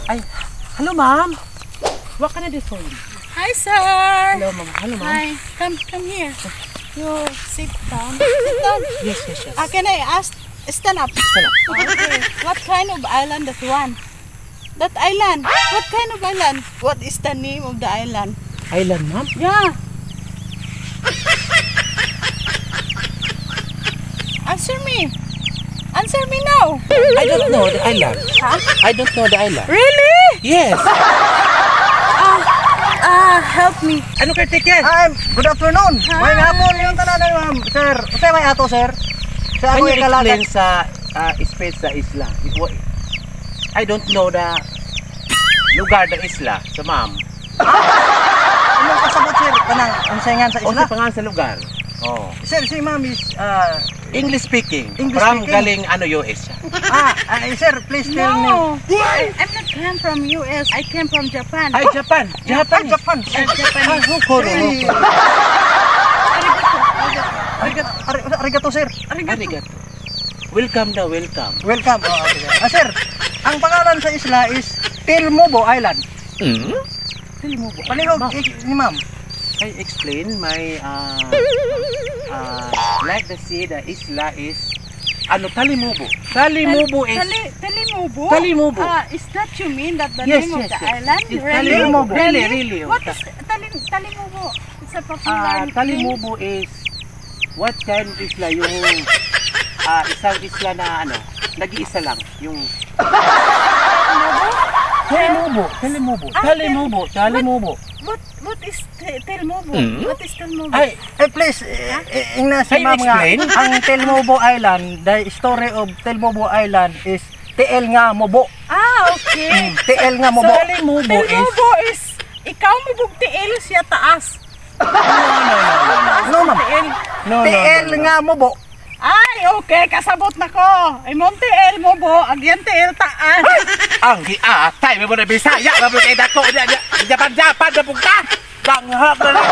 Ay, hello ma'am. What can I do for you? Hi, sir. Hello ma'am. Hello ma'am. Hi. Come here. You sit down. Sit down. Yes. Can I ask? Stand up. Stand up. Okay. What kind of island that one? That island. What kind of island? What is the name of the island? Island ma'am? Yeah. Answer me. Answer me now. I don't know the island. Huh? I don't know the island. Really? Yes. Help me. Ano kayo ticket? Good afternoon. Hi. May hapon yung tanan ma'am. Sir, usay may ato sir. Sa Can ako you ikalagan. explain sa space sa isla? I don't know the lugar ng isla. So ma'am. Anong kasabot sir? Kanang unsayngan sa O isla. sa pangalan sa lugar? Oh. Sir, si ma'am is English speaking. English From speaking. galing US. sir, please tell me. No. I'm not came from US. I came from Japan. Ay, Japan. Japan. Japanese. Japan. Arigato sir. Arigato. Welcome na welcome. Welcome. Okay. Sir, ang pangalan sa isla is Telmobo Island. Talimubo. Palihog ni ma'am. I explain my like the sea, the isla is Talimubo. Talimubo is Talimubo? Talimubo. Is that you mean that the Yes, name yes, of the yes. island? It's Really? Talimubo. Really. What is Talimubo? It's a popular name. Talimubo is what kind of isla yung isang isla na nag-iisa lang yung Talimubo. What is Telmobo? What is Telmobo? Ay, please, ingna si Can you ma'am nga, explain? ang Telmobo Island, the story of Telmobo Island is TL nga mobo. Okay. TL nga mobo. Telmobo is ikaw mo bugtiil siya taas. No, ma'am. TL nga mobo. Ay, okay, kasabot na ko. Imong TL mo bo, agyan TL taas. Ang giatay mo na Bisaya, mabot kay dako Japan na punta. Danghag na lang.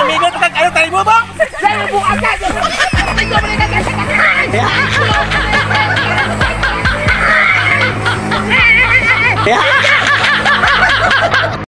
Namigot kag Talimubo. Sa buka ka.